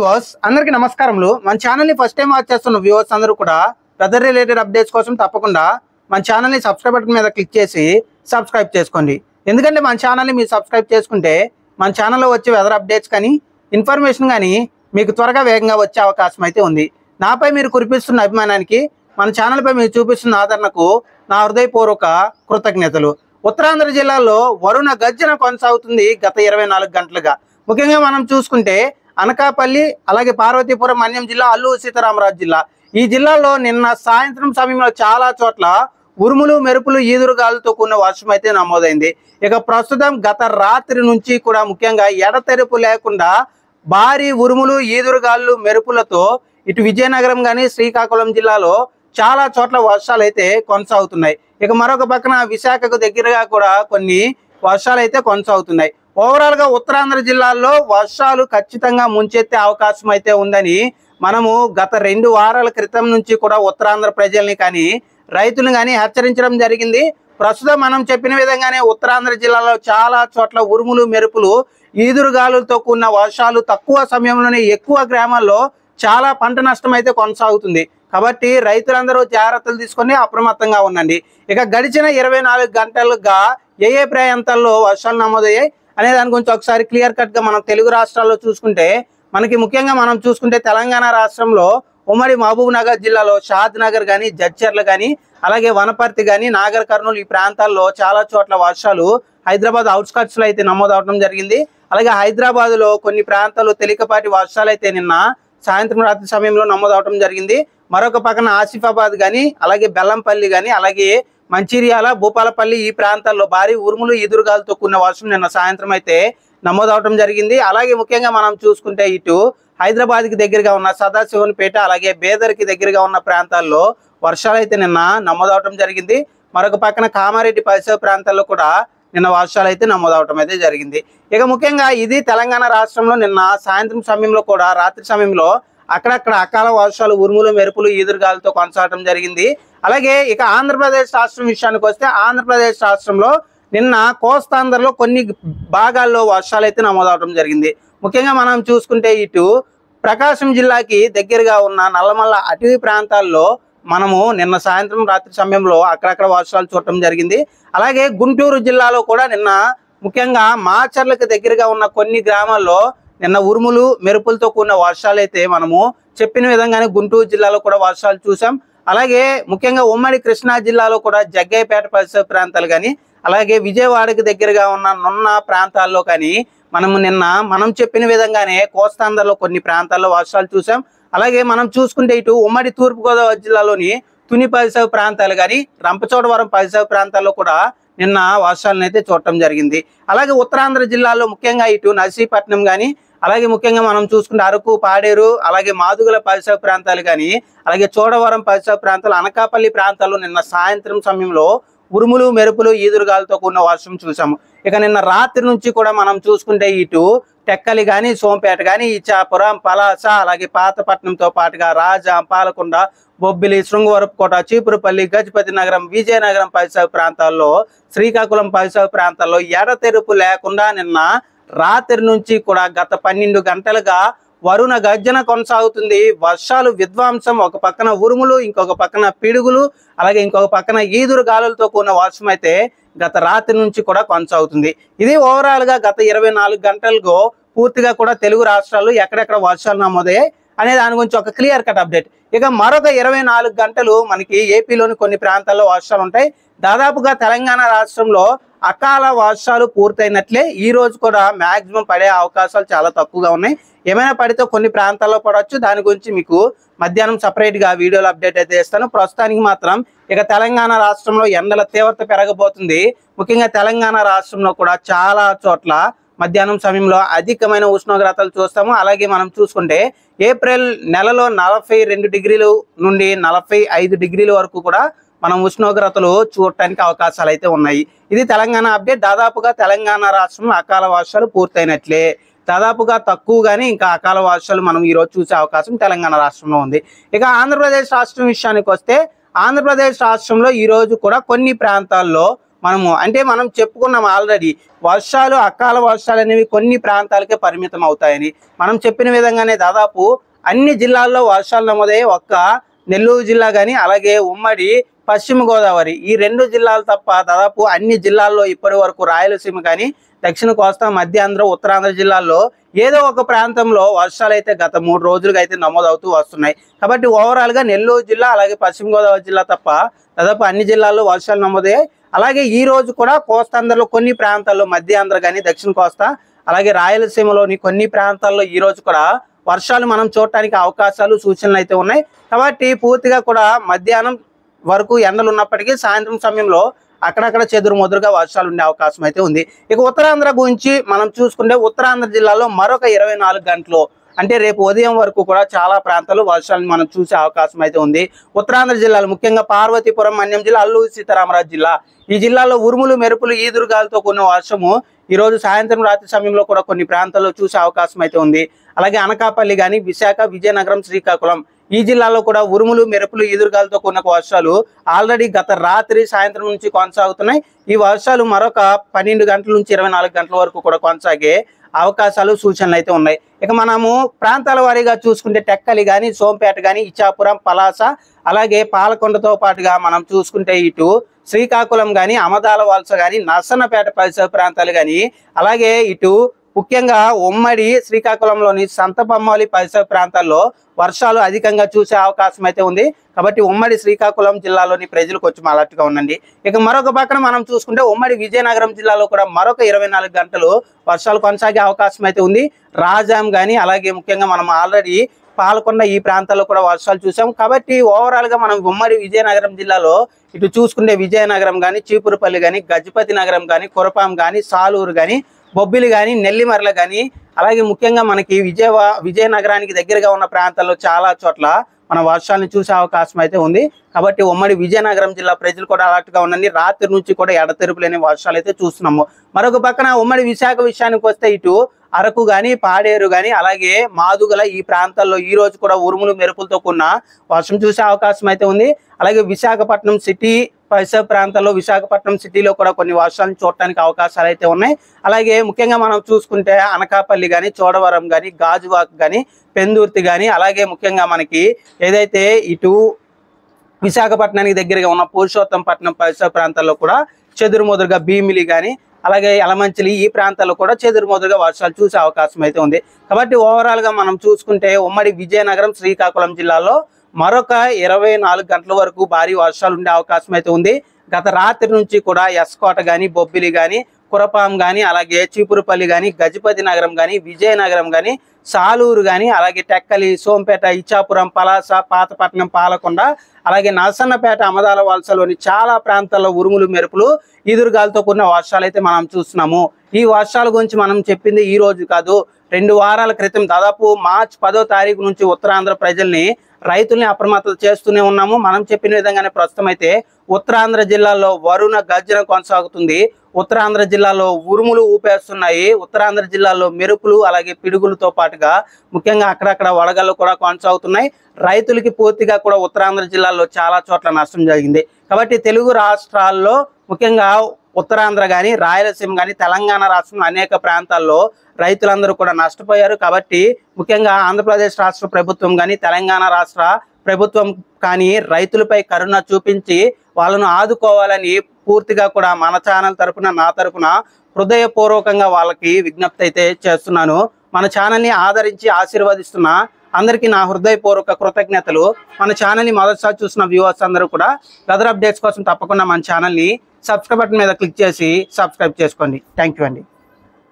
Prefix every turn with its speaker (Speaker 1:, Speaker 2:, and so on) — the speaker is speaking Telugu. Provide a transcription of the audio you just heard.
Speaker 1: వ్యూవర్స్ అందరికీ నమస్కారములు। మన ఛానల్ ని ఫస్ట్ టైం వాచ్ చేస్తున్న వ్యూవర్స్ అందరూ కూడా వెదర్ రిలేటెడ్ అప్డేట్స్ కోసం తప్పకుండా మన ఛానల్ ని సబ్స్క్రైబ్ బటన్ మీద క్లిక్ చేసి సబ్స్క్రైబ్ చేసుకోండి। ఎందుకంటే మన ఛానల్ ని మీరు సబ్స్క్రైబ్ చేసుకుంటే మన ఛానల్లో వచ్చే వెదర్ అప్డేట్స్ కానీ ఇన్ఫర్మేషన్ కానీ మీకు త్వరగా వేగంగా వచ్చే అవకాశం అయితే ఉంది। నాపై మీరు కురిపిస్తున్న అభిమానానికి మన ఛానల్ పై మీరు చూపిస్తున్న ఆదరణకు నా హృదయపూర్వక కృతజ్ఞతలు। ఉత్తరాంధ్ర జిల్లాలో వరుణ గర్జన కొనసాగుతుంది గత 24 గంటలుగా। ముఖ్యంగా మనం చూసుకుంటే అనకాపల్లి అలాగే పార్వతీపురం మన్యం జిల్లా అల్లూరు సీతారామరాజు జిల్లా ఈ జిల్లాలో నిన్న సాయంత్రం సమయంలో చాలా చోట్ల ఉరుములు మెరుపులు ఈదురుగాలులతో కూడిన వర్షం అయితే నమోదైంది। ఇక ప్రస్తుతం గత రాత్రి నుంచి కూడా ముఖ్యంగా ఎడతెరుపు లేకుండా భారీ ఉరుములు ఈదురుగాలు మెరుపులతో ఇటు విజయనగరం కానీ శ్రీకాకుళం జిల్లాలో చాలా చోట్ల వర్షాలు అయితే కొనసాగుతున్నాయి। ఇక మరొక పక్కన విశాఖకు దగ్గరగా కూడా కొన్ని వర్షాలు అయితే కొనసాగుతున్నాయి। ఓవరాల్ గా ఉత్తరాంధ్ర జిల్లాల్లో వర్షాలు ఖచ్చితంగా ముంచెత్తే అవకాశం అయితే ఉందని మనము గత 2 వారాల క్రితం నుంచి కూడా ఉత్తరాంధ్ర ప్రజల్ని కానీ రైతులను కానీ హెచ్చరించడం జరిగింది। ప్రస్తుతం మనం చెప్పిన విధంగానే ఉత్తరాంధ్ర జిల్లాలో చాలా చోట్ల ఉరుములు మెరుపులు ఈదురుగాలులతో కూడిన వర్షాలు తక్కువ సమయంలోనే ఎక్కువ గ్రామాల్లో చాలా పంట నష్టం అయితే కొనసాగుతుంది। కాబట్టి రైతులందరూ జాగ్రత్తలు తీసుకొని అప్రమత్తంగా ఉండండి। ఇక గడిచిన 24 గంటలుగా ఏ ప్రాంతాల్లో వర్షాలు నమోదయ్యాయి అనే దాని గురించి ఒకసారి క్లియర్ కట్ గా మనం తెలుగు రాష్ట్రాల్లో చూసుకుంటే మనకి ముఖ్యంగా మనం చూసుకుంటే తెలంగాణ రాష్ట్రంలో ఉమ్మడి మహబూబ్ నగర్ జిల్లాలో షాద్ నగర్ కానీ జడ్చర్ల కానీ అలాగే వనపర్తి కానీ నాగర్ కర్నూలు ఈ ప్రాంతాల్లో చాలా చోట్ల వర్షాలు హైదరాబాద్ అవుట్స్కట్స్ లో అయితే నమోదవడం జరిగింది। అలాగే హైదరాబాద్ లో కొన్ని ప్రాంతాల్లో తేలికపాటి వర్షాలు అయితే నిన్న సాయంత్రం రాత్రి సమయంలో నమోదవడం జరిగింది। మరొక పక్కన ఆసిఫాబాద్ కానీ అలాగే బెల్లంపల్లి కానీ అలాగే మంచిర్యాల భూపాలపల్లి ఈ ప్రాంతాల్లో భారీ ఉరుములు ఎదురుగాలతో కూడిన వర్షం నిన్న సాయంత్రం అయితే నమోదవడం జరిగింది। అలాగే ముఖ్యంగా మనం చూసుకుంటే ఇటు హైదరాబాద్ కి దగ్గరగా ఉన్న సదాశివన్పేట అలాగే బేదర్కి దగ్గరగా ఉన్న ప్రాంతాల్లో వర్షాలు అయితే నిన్న నమోదవడం జరిగింది। మరొక పక్కన కామారెడ్డి పరిసర ప్రాంతాల్లో కూడా నిన్న వర్షాలు అయితే నమోదవడం అయితే జరిగింది। ఇక ముఖ్యంగా ఇది తెలంగాణ రాష్ట్రంలో నిన్న సాయంత్రం సమయంలో కూడా రాత్రి సమయంలో అక్కడక్కడ అకాల వర్షాలు ఉరుములు మెరుపులు ఈదురుగాలతో కొనసాగడం జరిగింది। అలాగే ఇక ఆంధ్రప్రదేశ్ రాష్ట్రం విషయానికి వస్తే ఆంధ్రప్రదేశ్ రాష్ట్రంలో నిన్న కోస్తాంధ్రలో కొన్ని భాగాల్లో వర్షాలు అయితే నమోదవడం జరిగింది। ముఖ్యంగా మనం చూసుకుంటే ఇటు ప్రకాశం జిల్లాకి దగ్గరగా ఉన్న నల్లమల్ల అటవీ ప్రాంతాల్లో మనము నిన్న సాయంత్రం రాత్రి సమయంలో అక్కడక్కడ వర్షాలు చూడటం జరిగింది। అలాగే గుంటూరు జిల్లాలో కూడా నిన్న ముఖ్యంగా మాచర్లకు దగ్గరగా ఉన్న కొన్ని గ్రామాల్లో నిన్న ఉరుములు మెరుపులతో కూడిన వర్షాలు అయితే మనము చెప్పిన విధంగానే గుంటూరు జిల్లాలో కూడా వర్షాలు చూసాం। అలాగే ముఖ్యంగా ఉమ్మడి కృష్ణా జిల్లాలో కూడా జగ్గయ్యపేట పరిసర ప్రాంతాలు కానీ అలాగే విజయవాడకి దగ్గరగా ఉన్న నున్న ప్రాంతాల్లో కానీ మనం చెప్పిన విధంగానే కోస్తాంధ్రలో కొన్ని ప్రాంతాల్లో వర్షాలు చూసాం। అలాగే మనం చూసుకుంటే ఇటు ఉమ్మడి తూర్పుగోదావరి జిల్లాలోని తుని పరిసర ప్రాంతాలు కానీ రంపచోడవరం పరిసర ప్రాంతాల్లో కూడా నిన్న వర్షాలను అయితే చూడటం జరిగింది। అలాగే ఉత్తరాంధ్ర జిల్లాలో ముఖ్యంగా ఇటు నర్సీపట్నం కానీ అలాగే ముఖ్యంగా మనం చూసుకుంటే అరకు పాడేరు అలాగే మాదుగుల పరిసర ప్రాంతాలు కానీ అలాగే చోడవరం పరిసర ప్రాంతాలు అనకాపల్లి ప్రాంతాల్లో నిన్న సాయంత్రం సమయంలో ఉరుములు మెరుపులు ఈదురుగాలతో కూడిన వర్షం చూసాము। ఇక నిన్న రాత్రి నుంచి కూడా మనం చూసుకుంటే ఇటు టెక్కలి కానీ సోంపేట కానీ ఇచ్చాపురం పలాస అలాగే పాతపట్నంతో పాటుగా రాజా పాలకొండ బొబ్బిలి శృంగవరపుకోట చీపురుపల్లి గజపతి నగరం విజయనగరం పరిసర ప్రాంతాల్లో శ్రీకాకుళం పరిసర ప్రాంతాల్లో ఎడతెరుపు లేకుండా నిన్న రాత్రి నుంచి కూడా గత 12 గంటలుగా వరుణ గర్జన కొనసాగుతుంది। వర్షాలు విధ్వంసం ఒక పక్కన ఉరుములు ఇంకొక పక్కన పిడుగులు అలాగే ఇంకొక పక్కన ఈదురు గాలులతో కూడిన వర్షం అయితే గత రాత్రి నుంచి కూడా కొనసాగుతుంది। ఇది ఓవరాల్ గా గత 24 గంటలకు పూర్తిగా కూడా తెలుగు రాష్ట్రాలు ఎక్కడెక్కడ వర్షాలు నమోదయ్యాయి అనే దాని గురించి ఒక క్లియర్ కట్ అప్డేట్। ఇక మరొక 24 గంటలు మనకి ఏపీలోని కొన్ని ప్రాంతాల్లో వర్షాలు ఉంటాయి। దాదాపుగా తెలంగాణ రాష్ట్రంలో అకాల వర్షాలు పూర్తయినట్లే ఈ రోజు కూడా మాక్సిమం పడే అవకాశాలు చాలా తక్కువగా ఉన్నాయి। ఏమైనా పడితే కొన్ని ప్రాంతాల్లో పడవచ్చు, దాని గురించి మీకు మధ్యాహ్నం సపరేట్ గా వీడియోలు అప్డేట్ అయితే ఇస్తాను। ప్రస్తుతానికి మాత్రం ఇక తెలంగాణ రాష్ట్రంలో ఎండల తీవ్రత పెరగబోతుంది। ముఖ్యంగా తెలంగాణ రాష్ట్రంలో కూడా చాలా చోట్ల మధ్యాహ్నం సమయంలో అధికమైన ఉష్ణోగ్రతలు చూస్తాము। అలాగే మనం చూసుకుంటే ఏప్రిల్ నెలలో 42 డిగ్రీలు నుండి 45 డిగ్రీల వరకు కూడా మనం ఉష్ణోగ్రతలు చూడటానికి అవకాశాలు అయితే ఉన్నాయి। ఇది తెలంగాణ అప్డేట్। దాదాపుగా తెలంగాణ రాష్ట్రంలో అకాల వర్షాలు పూర్తయినట్లే, దాదాపుగా తక్కువగానే ఇంకా అకాల వర్షాలు మనం ఈ రోజు చూసే అవకాశం తెలంగాణ రాష్ట్రంలో ఉంది। ఇక ఆంధ్రప్రదేశ్ రాష్ట్రం విషయానికి వస్తే ఆంధ్రప్రదేశ్ రాష్ట్రంలో ఈ రోజు కూడా కొన్ని ప్రాంతాల్లో మనం చెప్పుకున్నాం ఆల్రెడీ వర్షాలు అకాల వర్షాలు అనేవి కొన్ని ప్రాంతాలకే పరిమితం అవుతాయని. మనం చెప్పిన విధంగానే దాదాపు అన్ని జిల్లాల్లో వర్షాలు నమోదయ్యాయి. ఒక్క నెల్లూరు జిల్లా కానీ అలాగే ఉమ్మడి పశ్చిమ గోదావరి ఈ 2 జిల్లాలు తప్ప దాదాపు అన్ని జిల్లాల్లో ఇప్పటి వరకు రాయలసీమ కానీ దక్షిణ కోస్తా మధ్యాంధ్ర ఉత్తరాంధ్ర జిల్లాల్లో ఏదో ఒక ప్రాంతంలో వర్షాలు అయితే గత 3 రోజులుగా అయితే నమోదవుతూ వస్తున్నాయి. కాబట్టి ఓవరాల్గా నెల్లూరు జిల్లా అలాగే పశ్చిమ గోదావరి జిల్లా తప్ప దాదాపు అన్ని జిల్లాల్లో వర్షాలు నమోదయ్యాయి. అలాగే ఈ రోజు కూడా కోస్తాంధ్రలో కొన్ని ప్రాంతాల్లో మధ్యాంధ్ర కానీ దక్షిణ కోస్తా అలాగే రాయలసీమలోని కొన్ని ప్రాంతాల్లో ఈ రోజు కూడా వర్షాలు మనం చూడటానికి అవకాశాలు సూచనలు అయితే ఉన్నాయి. కాబట్టి పూర్తిగా కూడా మధ్యాహ్నం వరకు ఎండలు ఉన్నప్పటికీ సాయంత్రం సమయంలో అక్కడక్కడ చెదురుమదురుగా వర్షాలు ఉండే అవకాశం అయితే ఉంది. ఇక ఉత్తరాంధ్ర గురించి మనం చూసుకుంటే ఉత్తరాంధ్ర జిల్లాలో మరొక 24 గంటలు అంటే రేపు ఉదయం వరకు కూడా చాలా ప్రాంతాల్లో వర్షాలను మనం చూసే అవకాశం అయితే ఉంది. ఉత్తరాంధ్ర జిల్లాలు ముఖ్యంగా పార్వతీపురం, మన్యం జిల్లా, అల్లూరి సీతారామరాజు జిల్లా ఈ జిల్లాలో ఉరుములు మెరుపులు ఈదురుగాలతో కూడిన వర్షము ఈ రోజు సాయంత్రం రాత్రి సమయంలో కూడా కొన్ని ప్రాంతాల్లో చూసే అవకాశం అయితే ఉంది. అలాగే అనకాపల్లి కానీ విశాఖ, విజయనగరం, శ్రీకాకుళం ఈ జిల్లాలో కూడా ఉరుములు మెరుపులు ఈదురుగాలతో కూడిన వర్షాలు ఆల్రెడీ గత రాత్రి సాయంత్రం నుంచి కొనసాగుతున్నాయి. ఈ వర్షాలు మరొక 12 గంటల నుంచి 24 గంటల వరకు కూడా కొనసాగే అవకాశాలు సూచనలు అయితే ఉన్నాయి. ఇక మనము ప్రాంతాల వారీగా చూసుకుంటే టెక్కలి కానీ సోంపేట కానీ ఇచ్చాపురం, పలాస అలాగే పాలకొండతో పాటుగా మనం చూసుకుంటే ఇటు శ్రీకాకుళం కానీ అమదాల వలస కానీ నర్సన్నపేట పరిసర ప్రాంతాలు కానీ అలాగే ఇటు ముఖ్యంగా ఉమ్మడి శ్రీకాకుళంలోని సంతబొమ్మాలి పరిసర ప్రాంతాల్లో వర్షాలు అధికంగా చూసే అవకాశం అయితే ఉంది. కాబట్టి ఉమ్మడి శ్రీకాకుళం జిల్లాలోని ప్రజలు కొంచెం అలర్ట్గా ఉండండి. ఇక మరొక పక్కన మనం చూసుకుంటే ఉమ్మడి విజయనగరం జిల్లాలో కూడా మరొక 24 గంటలు వర్షాలు కొనసాగే అవకాశం అయితే ఉంది. రాజాం కానీ అలాగే ముఖ్యంగా మనం ఆల్రెడీ పాలకొండ ఈ ప్రాంతాల్లో కూడా వర్షాలు చూసాం. కాబట్టి ఓవరాల్గా మనం ఉమ్మడి విజయనగరం జిల్లాలో ఇటు చూసుకుంటే విజయనగరం కానీ చీపురుపల్లి కానీ గజపతి నగరం కానీ కురపాం కానీ సాలూరు కానీ బొబ్బిలి కానీ నెల్లిమర్ల కానీ అలాగే ముఖ్యంగా మనకి విజయనగరానికి దగ్గరగా ఉన్న ప్రాంతాల్లో చాలా చోట్ల మన వర్షాలను చూసే అవకాశం అయితే ఉంది. కాబట్టి ఉమ్మడి విజయనగరం జిల్లా ప్రజలు కూడా అలర్ట్గా ఉండండి. రాత్రి నుంచి కూడా ఎడతెరుపు లేని వర్షాలు అయితే చూస్తున్నాము. మరొక పక్కన ఉమ్మడి విశాఖ విషయానికి వస్తే ఇటు అరకు కానీ పాడేరు కానీ అలాగే మాదుగల ఈ ప్రాంతాల్లో ఈ రోజు కూడా ఉరుములు మెరుపులతో కూడిన వర్షం చూసే అవకాశం అయితే ఉంది. అలాగే విశాఖపట్నం సిటీ పరిసర ప్రాంతాల్లో విశాఖపట్నం సిటీలో కూడా కొన్ని వర్షాలను చూడటానికి అవకాశాలు అయితే ఉన్నాయి. అలాగే ముఖ్యంగా మనం చూసుకుంటే అనకాపల్లి కానీ చోడవరం కానీ గాజువాక్ కానీ పెందుర్తి కానీ అలాగే ముఖ్యంగా మనకి ఏదైతే ఇటు విశాఖపట్నానికి దగ్గరగా ఉన్న పురుషోత్తంపట్నం పరిసర ప్రాంతాల్లో కూడా చెదురుమదురుగా భీమిలి కానీ అలాగే యలమంచిలి ఈ ప్రాంతాల్లో కూడా చెదురుమదురుగా వర్షాలు చూసే అవకాశం అయితే ఉంది. కాబట్టి ఓవరాల్గా మనం చూసుకుంటే ఉమ్మడి విజయనగరం, శ్రీకాకుళం జిల్లాలో మరొక 24 గంటల వరకు భారీ వర్షాలు ఉండే అవకాశం అయితే ఉంది. గత రాత్రి నుంచి కూడా ఎస్కోట కానీ బొబ్బిలి కానీ కురపాం కానీ అలాగే చీపురుపల్లి కానీ గజపతి నగరం కానీ విజయనగరం కానీ సాలూరు కానీ అలాగే టెక్కలి, సోంపేట, ఇచ్చాపురం, పలాస, పాతపట్నం, పాలకొండ అలాగే నర్సన్నపేట, అమదాల వలసలోని చాలా ప్రాంతాల్లో ఉరుములు మెరుపులు ఈదురుగాలతో కూడిన వర్షాలు అయితే మనం చూస్తున్నాము. ఈ వర్షాల గురించి మనం చెప్పింది ఈ రోజు కాదు, 2 వారాల క్రితం దాదాపు మార్చి 10వ తారీఖు నుంచి ఉత్తరాంధ్ర ప్రజల్ని రైతుల్ని అప్రమత్తం చేస్తూనే ఉన్నాము. మనం చెప్పిన విధంగానే ప్రస్తుతం అయితే ఉత్తరాంధ్ర జిల్లాలో వరుణ గర్జన కొనసాగుతుంది. ఉత్తరాంధ్ర జిల్లాలో ఉరుములు ఊపేస్తున్నాయి. ఉత్తరాంధ్ర జిల్లాలో మెరుపులు అలాగే పిడుగులతో పాటుగా ముఖ్యంగా అక్కడక్కడ వడగళ్ళు కూడా కొనసాగుతున్నాయి. రైతులకి పూర్తిగా కూడా ఉత్తరాంధ్ర జిల్లాలో చాలా చోట్ల నష్టం జరిగింది. కాబట్టి తెలుగు రాష్ట్రాల్లో ముఖ్యంగా ఉత్తరాంధ్ర కానీ రాయలసీమ కానీ తెలంగాణ రాష్ట్రం అనేక ప్రాంతాల్లో రైతులందరూ కూడా నష్టపోయారు. కాబట్టి ముఖ్యంగా ఆంధ్రప్రదేశ్ రాష్ట్ర ప్రభుత్వం కానీ తెలంగాణ రాష్ట్ర ప్రభుత్వం కానీ రైతులపై కరుణ చూపించి వాళ్ళను ఆదుకోవాలని పూర్తిగా కూడా మన ఛానల్ తరపున నా తరపున హృదయపూర్వకంగా వాళ్ళకి విజ్ఞప్తి అయితే చేస్తున్నాను. మన ఛానల్ని ఆదరించి ఆశీర్వదిస్తున్న అందరికీ నా హృదయపూర్వక కృతజ్ఞతలు. మన ఛానల్ని మొదటిసారి చూసిన వ్యూవర్స్ అందరూ కూడా వెదర్ అప్డేట్స్ కోసం తప్పకుండా మన ఛానల్ని సబ్స్క్రైబ్ బటన్ మీద క్లిక్ చేసి సబ్స్క్రైబ్ చేసుకోండి. థ్యాంక్ యూ అండి.